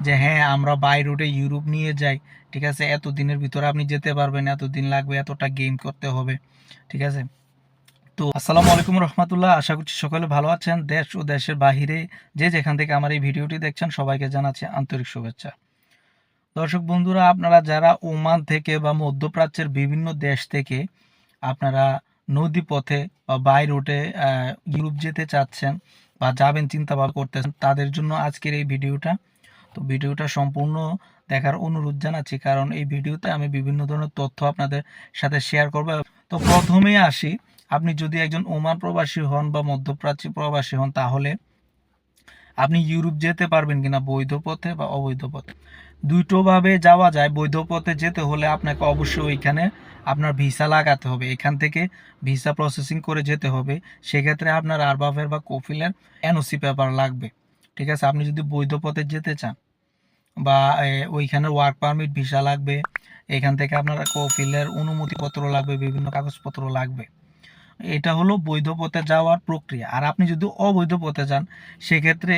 যে হ্যাঁ আমরা বাই রুটে ইউরোপ নিয়ে যাই, ঠিক আছে, এত দিনের ভিতরে আপনি যেতে পারবেন, এত দিন লাগবে, এতটা গেম করতে হবে, ঠিক আছে। তো আসসালামু আলাইকুম রহমতুল্লাহ, আশা করছি সকলে ভালো আছেন। দেশ ও দেশের বাহিরে যে যেখান থেকে আমার এই ভিডিওটি দেখছেন সবাইকে জানাচ্ছি আন্তরিক শুভেচ্ছা। দর্শক বন্ধুরা, আপনারা যারা ওমান থেকে বা মধ্যপ্রাচ্যের বিভিন্ন দেশ থেকে আপনারা নদী পথে বা বাই রুটে ইউরোপ যেতে চাচ্ছেন বা যাবেন চিন্তা ভাবনা করতেছেন, তাদের জন্য আজকের এই ভিডিওটা। তো ভিডিওটা সম্পূর্ণ দেখার অনুরোধ জানাচ্ছি, কারণ এই ভিডিওতে আমি বিভিন্ন ধরনের তথ্য আপনাদের সাথে শেয়ার করব। তো প্রথমেই আসি, আপনি যদি একজন ওমান প্রবাসী হন বা মধ্যপ্রাচ্য প্রবাসী হন, তাহলে আপনি ইউরোপ যেতে পারবেন কিনা বৈধ পথে বা অবৈধ পথে। দুটোভাবে যাওয়া যায়। বৈধ পথে যেতে হলে আপনাকে অবশ্যই ওইখানে আপনার ভিসা লাগাতে হবে, এখান থেকে ভিসা প্রসেসিং করে যেতে হবে। সেক্ষেত্রে আপনার আরবাফের বা কফিলের এনওসি পেপার লাগবে, ঠিক আছে। আপনি যদি বৈধ পথে যেতে চান বা ওইখানে ওয়ার্ক পারমিট ভিসা লাগবে, এখান থেকে আপনার কফিলের অনুমতিপত্র লাগবে, বিভিন্ন কাগজপত্র লাগবে। এটা হলো বৈধ পথে যাওয়ার প্রক্রিয়া। আর আপনি যদি অবৈধ পথে যান, সেক্ষেত্রে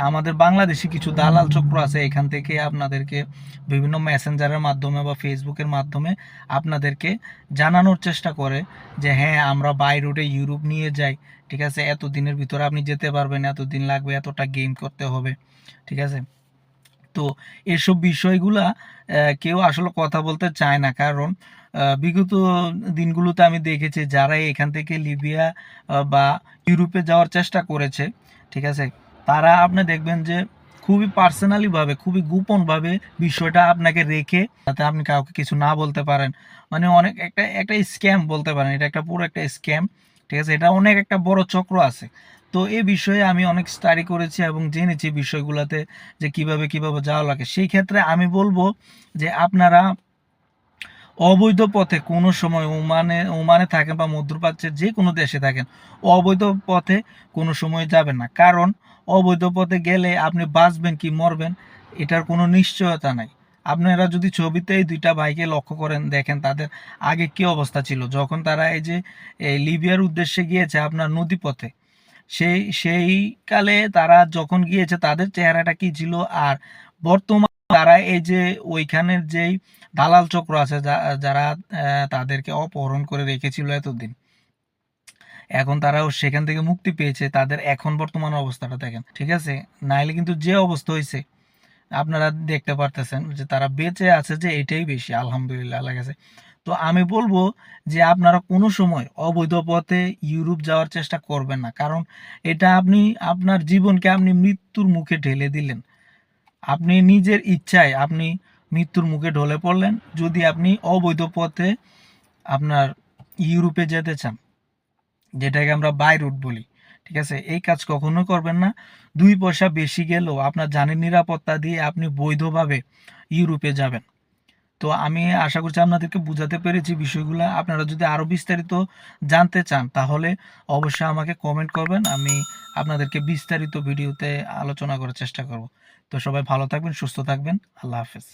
আমাদের বাংলাদেশি কিছু দালাল চক্র আছে, এখান থেকে আপনাদেরকে বিভিন্ন মেসেঞ্জারের মাধ্যমে বা ফেসবুকের মাধ্যমে আপনাদেরকে জানানোর চেষ্টা করে যে হ্যাঁ আমরা বাই রুটে ইউরোপ নিয়ে যাই, ঠিক আছে, এত দিনের ভিতরে আপনি যেতে পারবেন, এত দিন লাগবে, এতটা গেম করতে হবে, ঠিক আছে। তো এসব বিষয়গুলা কেউ আসলে কথা বলতে চায় না, কারণ বিগত দিনগুলোতে আমি দেখেছি যারা এখান থেকে লিবিয়া বা ইউরোপে যাওয়ার চেষ্টা করেছে, ঠিক আছে, তারা আপনি দেখবেন যে খুবই পার্সোনালিভাবে, খুবই গোপনভাবে বিষয়টা আপনাকে রেখে, যাতে আপনি কাউকে কিছু না বলতে পারেন। মানে অনেক একটা একটা স্ক্যাম বলতে পারেন, এটা একটা পুরো একটা স্ক্যাম, ঠিক আছে। এটা অনেক একটা বড় চক্র আছে। তো এই বিষয়ে আমি অনেক স্টাডি করেছি এবং জেনেছি বিষয়গুলোতে যে কিভাবে কিভাবে যাওয়া লাগে। সেই ক্ষেত্রে আমি বলবো যে আপনারা অবৈধ পথে কোনো সময় ওমানে থাকেন বা মধ্যপ্রাচ্যের যে কোনো দেশে থাকেন, অবৈধ পথে কোনো সময় যাবেন না। কারণ অবৈধ পথে গেলে আপনি বাঁচবেন কি মরবেন এটার কোনো নিশ্চয়তা নাই। আপনারা যদি ছবিতে এই দুইটা ভাইকে লক্ষ্য করেন, দেখেন তাদের আগে কি অবস্থা ছিল যখন তারা এই যে এই লিবিয়ার উদ্দেশ্যে গিয়েছে আপনার নদী পথে। সেই কালে তারা যখন গিয়েছে তাদের চেহারাটা কি ছিল, আর বর্তমান তারা এই যে ওইখানের যেই দালাল চক্র আছে যারা তাদেরকে অপহরণ করে রেখেছিল এতদিন, এখন তারাও সেখান থেকে মুক্তি পেয়েছে, তাদের এখন বর্তমান অবস্থাটা দেখেন, ঠিক আছে। নাইলে কিন্তু যে অবস্থা হয়েছে আপনারা দেখতে পারতেছেন যে তারা বেঁচে আছে, যে এটাই বেশি আলহামদুলিল্লাহ আল্লাহর কাছে। তো আমি বলবো যে আপনারা কোনো সময় অবৈধ পথে ইউরোপ যাওয়ার চেষ্টা করবেন না, কারণ এটা আপনি আপনার জীবনকে আপনি মৃত্যুর মুখে ঢেলে দিলেন। আপনি নিজের ইচ্ছায় আপনি মৃত্যুর মুখে ঢলে পড়লেন যদি আপনি অবৈধ পথে আপনার ইউরোপে যেতে চান, যেটাকে আমরা বাই রুট বলি, ঠিক আছে। এই কাজ কখনো করবেন না। 2 পয়সা বেশি গেলেও আপনার জানের নিরাপত্তা দিয়ে আপনি বৈধভাবে ইউরোপে যাবেন। তো আমি আশা করছি আপনাদেরকে বুঝাতে পেরেছি বিষয়গুলো। আপনারা যদি আরও বিস্তারিত জানতে চান তাহলে অবশ্যই আমাকে কমেন্ট করবেন, আমি আপনাদেরকে বিস্তারিত ভিডিওতে আলোচনা করার চেষ্টা করব। তো সবাই ভালো থাকবেন, সুস্থ থাকবেন, আল্লাহ হাফেজ।